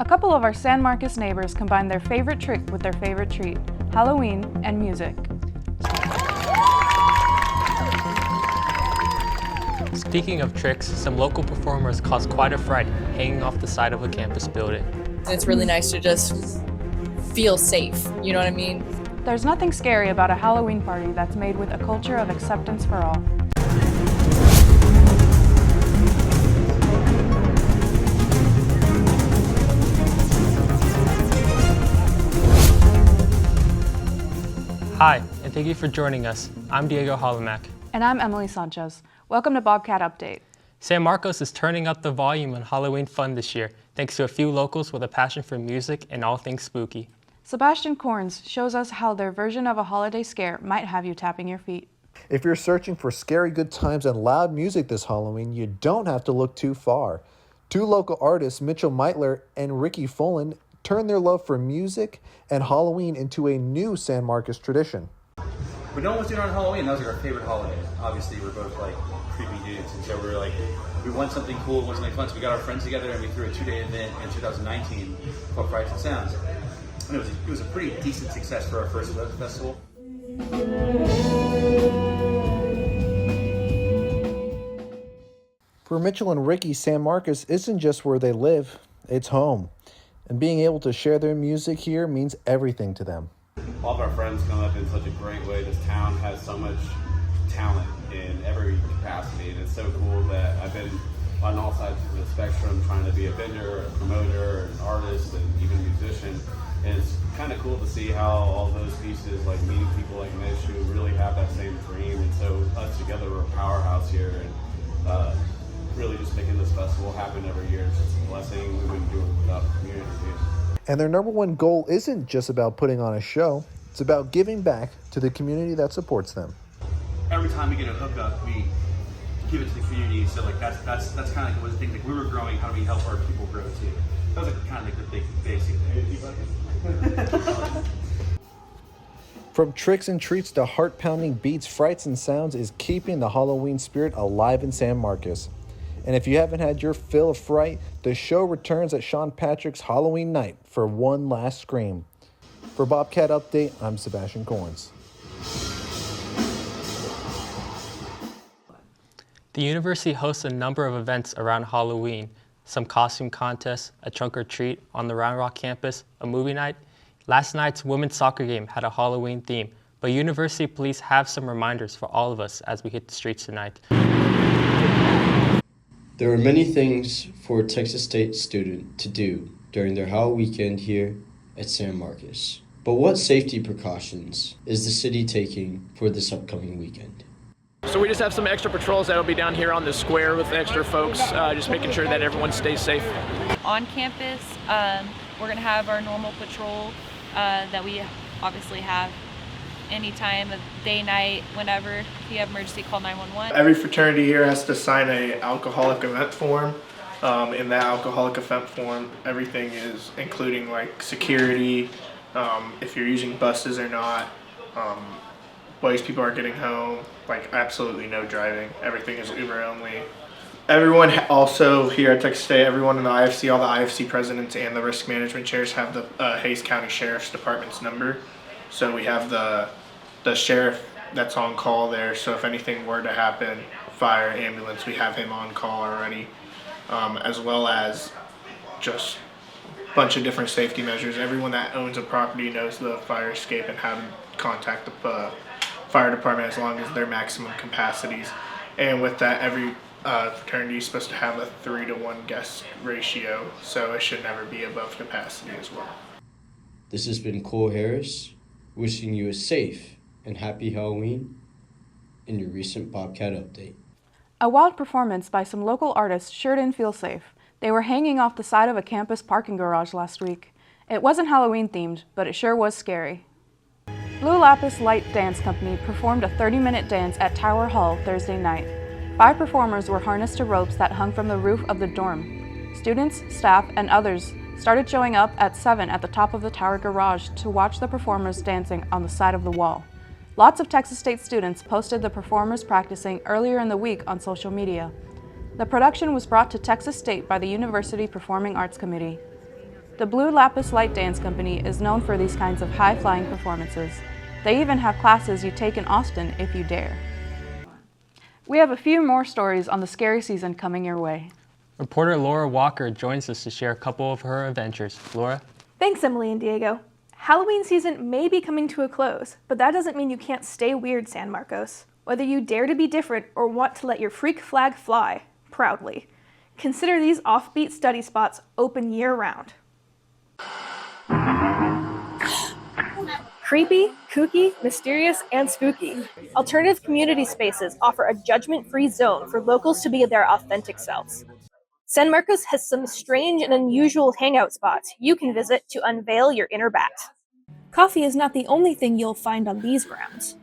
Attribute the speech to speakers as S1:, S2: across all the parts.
S1: A couple of our San Marcos neighbors combined their favorite trick with their favorite treat, Halloween and music.
S2: Speaking of tricks, some local performers caused quite a fright hanging off the side of a campus building.
S3: It's really nice to just feel safe, you know what I mean?
S1: There's nothing scary about a Halloween party that's made with a culture of acceptance for all.
S2: Hi, and thank you for joining us. I'm Diego Holomack.
S1: And I'm Emily Sanchez. Welcome to Bobcat Update.
S2: San Marcos is turning up the volume on Halloween fun this year, thanks to a few locals with a passion for music and all things spooky.
S1: Sebastian Corns shows us how their version of a holiday scare might have you tapping your feet.
S4: If you're searching for scary good times and loud music this Halloween, you don't have to look too far. Two local artists, Mitchell Meitler and Ricky Folan, turned their love for music and Halloween into a new San Marcos tradition.
S5: But no one was doing it on Halloween. That was like our favorite holiday. Obviously, we're both like creepy dudes, and so we were like, we want something cool, we want something fun. So we got our friends together and we threw a 2-day event in 2019 called Frights and Sounds. And it was a pretty decent success for our first festival.
S4: For Mitchell and Ricky, San Marcos isn't just where they live, it's home. And being able to share their music here means everything to them.
S6: All of our friends come up in such a great way. This town has so much talent in every capacity, and it's so cool that I've been on all sides of the spectrum trying to be a vendor, a promoter, an artist, and even a musician. And it's kind of cool to see how all those pieces, like meeting people like Mitch who really have that same dream. And so us together, we're a powerhouse here, and really just making this festival happen every year is just a blessing. We wouldn't do it without the community.
S4: And their number one goal isn't just about putting on a show, it's about giving back to the community that supports them.
S5: Every time we get a hookup, we give it to the community. So like that's kind of like the thing. Like we were growing, how do we help our people grow too? That was like kind of like the big basic thing.
S4: From tricks and treats to heart-pounding beats, Frights and Sounds is keeping the Halloween spirit alive in San Marcos. And if you haven't had your fill of fright, the show returns at Sean Patrick's Halloween night for one last scream. For Bobcat Update, I'm Sebastian Corns.
S2: The university hosts a number of events around Halloween, some costume contests, a trunk or treat on the Round Rock campus, a movie night. Last night's women's soccer game had a Halloween theme, but university police have some reminders for all of us as we hit the streets tonight.
S7: There are many things for a Texas State student to do during their Halloween weekend here at San Marcos. But what safety precautions is the city taking for this upcoming weekend?
S8: So we just have some extra patrols that'll be down here on the square with extra folks, just making sure that everyone stays safe.
S9: On campus, we're going to have our normal patrol that we obviously have any time of day, night, whenever. If you have emergency, call 911.
S10: Every fraternity here has to sign a alcoholic event form. In that alcoholic event form, everything is including like security, if you're using buses or not, ways people are getting home, like absolutely no driving. Everything is Uber only. Everyone also here at Texas State, everyone in the IFC, all the IFC presidents and the risk management chairs have the Hays County Sheriff's Department's number. So we have the sheriff that's on call there. So if anything were to happen, fire, ambulance, we have him on call already, as well as just a bunch of different safety measures. Everyone that owns a property knows the fire escape and how to contact the fire department as long as their maximum capacities. And with that, every fraternity is supposed to have a 3-to-1 guest ratio, so it should never be above capacity as well.
S7: This has been Cole Harris, wishing you a safe and happy Halloween in your recent Bobcat Update.
S1: A wild performance by some local artists sure didn't feel safe. They were hanging off the side of a campus parking garage last week. It wasn't Halloween themed, but it sure was scary. Blue Lapis Light Dance Company performed a 30-minute dance at Tower Hall Thursday night. 5 performers were harnessed to ropes that hung from the roof of the dorm. Students, staff, and others started showing up at 7 at the top of the tower garage to watch the performers dancing on the side of the wall. Lots of Texas State students posted the performers practicing earlier in the week on social media. The production was brought to Texas State by the University Performing Arts Committee. The Blue Lapis Light Dance Company is known for these kinds of high-flying performances. They even have classes you take in Austin if you dare. We have a few more stories on the scary season coming your way.
S2: Reporter Laura Walker joins us to share a couple of her adventures. Laura?
S11: Thanks, Emily and Diego. Halloween season may be coming to a close, but that doesn't mean you can't stay weird, San Marcos. Whether you dare to be different or want to let your freak flag fly, proudly. Consider these offbeat study spots open year-round. Creepy, kooky, mysterious, and spooky. Alternative community spaces offer a judgment-free zone for locals to be their authentic selves. San Marcos has some strange and unusual hangout spots you can visit to unveil your inner bat. Coffee is not the only thing you'll find on these grounds.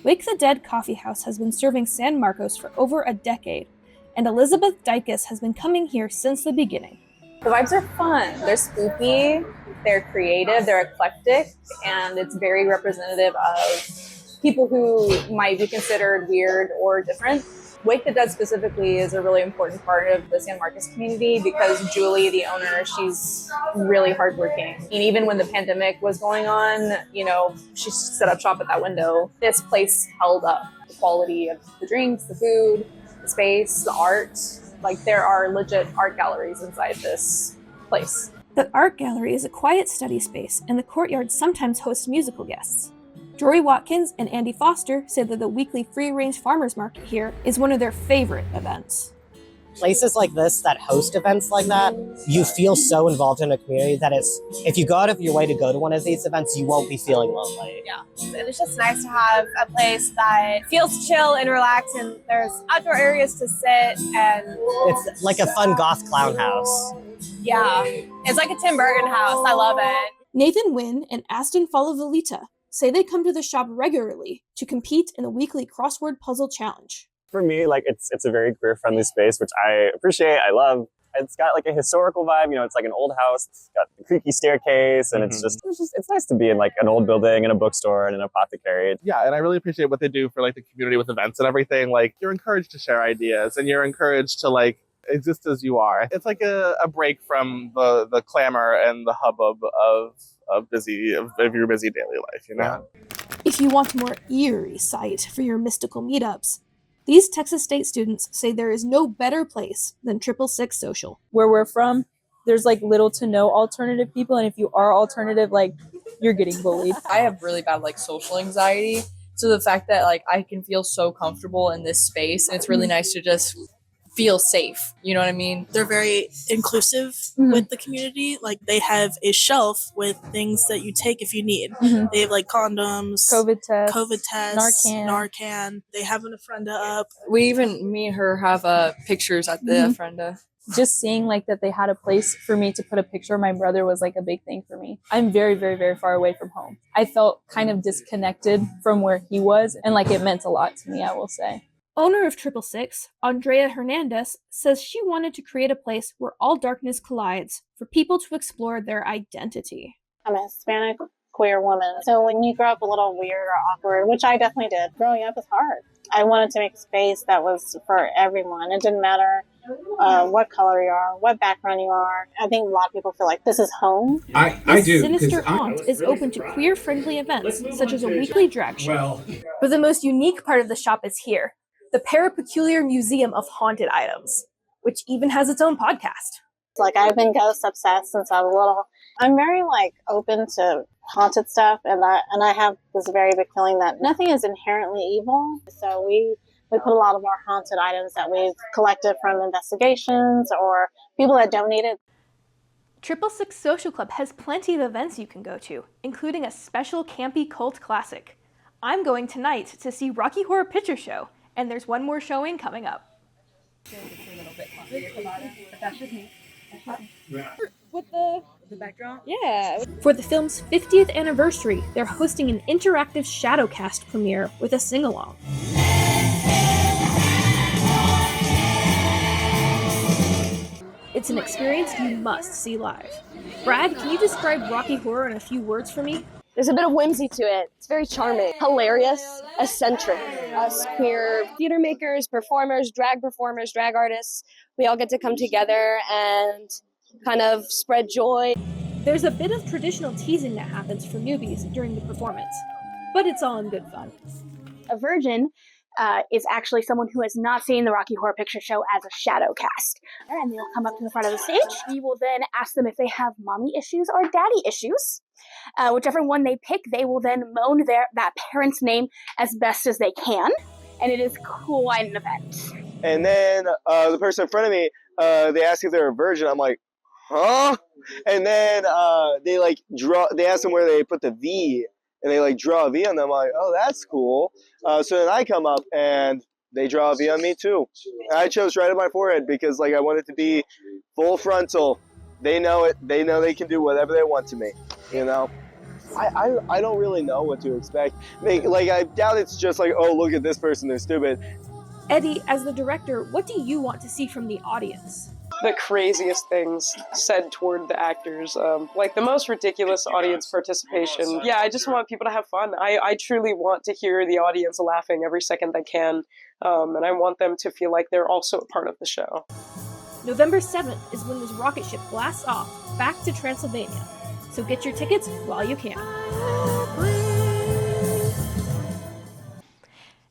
S11: Wake the Dead Coffee House has been serving San Marcos for over a decade, and Elizabeth Dykes has been coming here since the beginning.
S3: The vibes are fun. They're spooky, they're creative, they're eclectic, and it's very representative of people who might be considered weird or different. Wake the Dead specifically is a really important part of the San Marcos community because Julie, the owner, she's really hardworking. And even when the pandemic was going on, she set up shop at that window. This place held up the quality of the drinks, the food, the space, the art. Like, there are legit art galleries inside this place.
S11: The art gallery is a quiet study space, and the courtyard sometimes hosts musical guests. Jory Watkins and Andy Foster say that the weekly free-range farmers market here is one of their favorite events.
S12: Places like this that host events like that, you feel so involved in a community that if you go out of your way to go to one of these events, you won't be feeling lonely.
S13: Yeah, and it's just nice to have a place that feels chill and relaxed, and there's outdoor areas to sit, and
S12: it's like a fun goth clown house.
S13: Yeah, it's like a Tim Burton house. I love it.
S11: Nathan Wynn and Aston Falavalita say they come to the shop regularly to compete in the weekly crossword puzzle challenge.
S14: For me, it's a very queer-friendly space, which I appreciate, I love. It's got like a historical vibe, it's like an old house, it's got the creaky staircase, and it's nice to be in like an old building and a bookstore and an apothecary.
S15: Yeah, and I really appreciate what they do for like the community with events and everything. Like, you're encouraged to share ideas and you're encouraged to like exist as you are. It's like a break from the clamor and the hubbub of your busy daily life,
S11: Yeah. If you want a more eerie site for your mystical meetups, these Texas State students say there is no better place than 666 Social.
S3: Where we're from, there's like little to no alternative people, and if you are alternative, like, you're getting bullied. I have really bad like social anxiety, so the fact that like I can feel so comfortable in this space, and it's really nice to just feel safe. You know what I mean?
S16: They're very inclusive with the community. Like, they have a shelf with things that you take if you need. They have like condoms,
S3: COVID
S16: tests, Narcan. They have an Ofrenda up.
S3: Me and her have pictures at the Ofrenda. Just seeing like that they had a place for me to put a picture of my brother was like a big thing for me. I'm very, very, very far away from home. I felt kind of disconnected from where he was, and like it meant a lot to me, I will say.
S11: Owner of 666, Andrea Hernandez, says she wanted to create a place where all darkness collides for people to explore their identity.
S17: I'm a Hispanic queer woman, so when you grow up a little weird or awkward, which I definitely did, growing up is hard. I wanted to make space that was for everyone. It didn't matter what color you are, what background you are. I think a lot of people feel like this is home.
S11: I do. Sinister Aunt is open to queer-friendly events, such as a weekly drag show. But the most unique part of the shop is here. The Parapeculiar Museum of Haunted Items, which even has its own podcast.
S17: Like, I've been ghost obsessed since I was little. I'm very open to haunted stuff, and I have this very big feeling that nothing is inherently evil. So we put a lot of our haunted items that we've collected from investigations or people that donated.
S11: 666 Social Club has plenty of events you can go to, including a special campy cult classic. I'm going tonight to see Rocky Horror Picture Show, and there's one more showing coming up.
S3: With the backdrop? Yeah.
S11: For the film's 50th anniversary, they're hosting an interactive Shadowcast premiere with a sing-along. It's an experience you must see live. Brad, can you describe Rocky Horror in a few words for me?
S18: There's a bit of whimsy to it. It's very charming, hilarious, eccentric. Us queer theater makers, performers, drag artists, we all get to come together and kind of spread joy.
S11: There's a bit of traditional teasing that happens for newbies during the performance, but it's all in good fun.
S18: A virgin is actually someone who has not seen the Rocky Horror Picture Show as a shadow cast. And they'll come up to the front of the stage. We will then ask them if they have mommy issues or daddy issues. Whichever one they pick, they will then moan that parent's name as best as they can. And it is quite an event.
S19: And then the person in front of me, they ask if they're a virgin. I'm like, huh? And then they ask them where they put the V, and they draw a V on them. I'm like, oh, that's cool. So then I come up and they draw a V on me too. And I chose right on my forehead because I want it to be full frontal. They know it. They know they can do whatever they want to me. You know, I don't really know what to expect. I doubt it's just oh, look at this person, they're stupid.
S11: Eddie, as the director, what do you want to see from the audience?
S20: The craziest things said toward the actors, the most ridiculous audience participation. Yeah, I just want people to have fun. I truly want to hear the audience laughing every second they can, and I want them to feel like they're also a part of the show.
S11: November 7th is when this rocket ship blasts off back to Transylvania, so get your tickets while you can.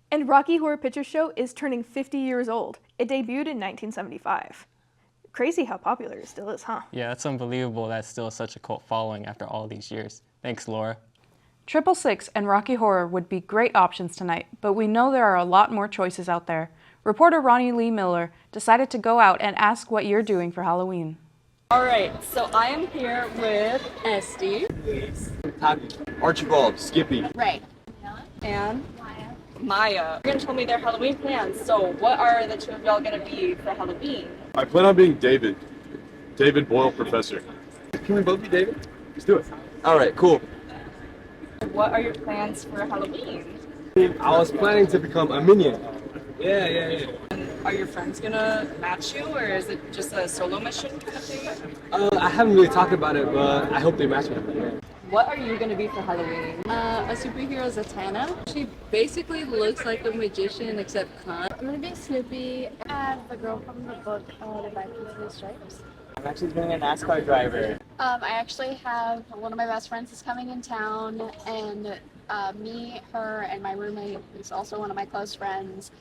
S11: And Rocky Horror Picture Show is turning 50 years old. It debuted in 1975. Crazy how popular it still is, huh?
S2: Yeah, that's unbelievable that's still such a cult following after all these years. Thanks, Laura.
S1: 666 and Rocky Horror would be great options tonight, but we know there are a lot more choices out there. Reporter Ronnie Lee Miller decided to go out and ask what you're doing for Halloween.
S21: All right, so I am here with Esty,
S22: Archibald, Skippy,
S21: Ray, and Maya. You're gonna tell me their Halloween plans. So what are the two of y'all gonna be for Halloween?
S22: I plan on being David Boyle, Professor. Can we both be David? Let's do it. All right, cool.
S21: What are your plans for Halloween?
S22: I was planning to become a minion. Yeah.
S21: Are your friends gonna match you, or is it just a solo mission kind of thing?
S22: I haven't really talked about it, but I hope they match me.
S21: What are you gonna be for Halloween?
S23: A superhero Zatanna. She basically looks like a magician except con.
S24: I'm gonna be Snoopy and the girl from the book, The Vikings and the Stripes.
S25: I'm actually being a NASCAR driver.
S24: I actually have one of my best friends is coming in town, and me, her, and my roommate, who's also one of my close friends,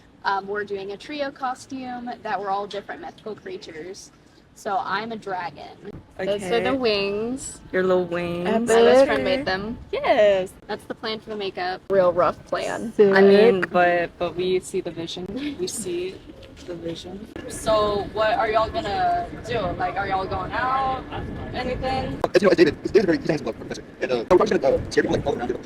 S24: we're doing a trio costume that we're all different mythical creatures. So I'm a dragon.
S23: Okay. Those are the wings.
S21: Your little wings.
S24: My best friend made them.
S21: Yes.
S24: That's the plan for the makeup.
S21: Real rough plan.
S24: Sick.
S21: I mean, but we see the vision. We see the vision. So what are y'all gonna do? Are y'all going out? Anything?
S22: David's a very handsome professor. And I'm probably gonna scare people all around it.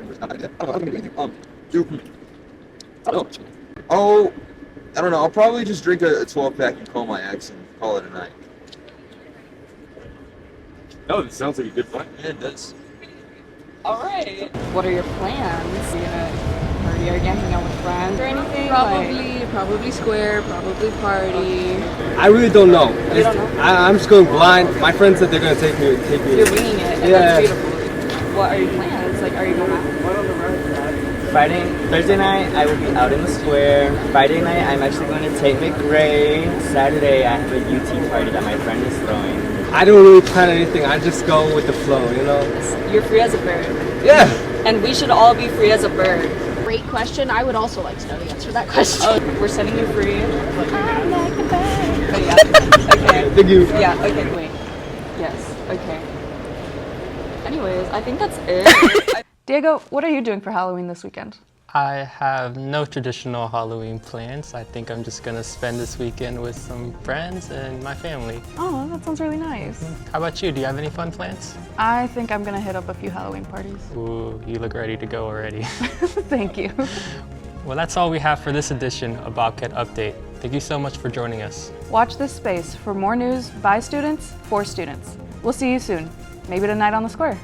S22: I don't know. I'll probably just drink a 12-pack and call my ex and call it a night. Oh, that sounds like a good plan. Yeah, it does.
S21: All right. What are your plans? Are you gonna party again, hang out with friends or anything?
S23: Probably square, probably party.
S22: I really don't know.
S21: You don't know?
S22: I'm just going blind. My friends said they're gonna take me.
S21: You're winging it. And
S22: Yeah.
S21: That's beautiful. What are your plans? Are you going out?
S25: Thursday night, I will be out in the square. Friday night, I'm actually going to take McRae. Saturday, I have a UT party that my friend is throwing.
S22: I don't really plan anything. I just go with the flow, you know?
S21: You're free as a bird.
S22: Yeah.
S21: And we should all be free as a bird.
S24: Great question. I would also like to know the answer to that question.
S21: Oh, we're setting you free.
S24: I'm like a bird.
S21: Oh, yeah. Okay.
S22: Thank you.
S21: Yeah, okay, wait. Yes, okay. Anyways, I think that's it.
S1: Diego, what are you doing for Halloween this weekend?
S2: I have no traditional Halloween plans. I think I'm just gonna spend this weekend with some friends and my family.
S1: Oh, that sounds really nice.
S2: How about you? Do you have any fun plans?
S1: I think I'm gonna hit up a few Halloween parties.
S2: Ooh, you look ready to go already.
S1: Thank you.
S2: Well, that's all we have for this edition of Bobcat Update. Thank you so much for joining us.
S1: Watch this space for more news by students for students. We'll see you soon. Maybe tonight on the square.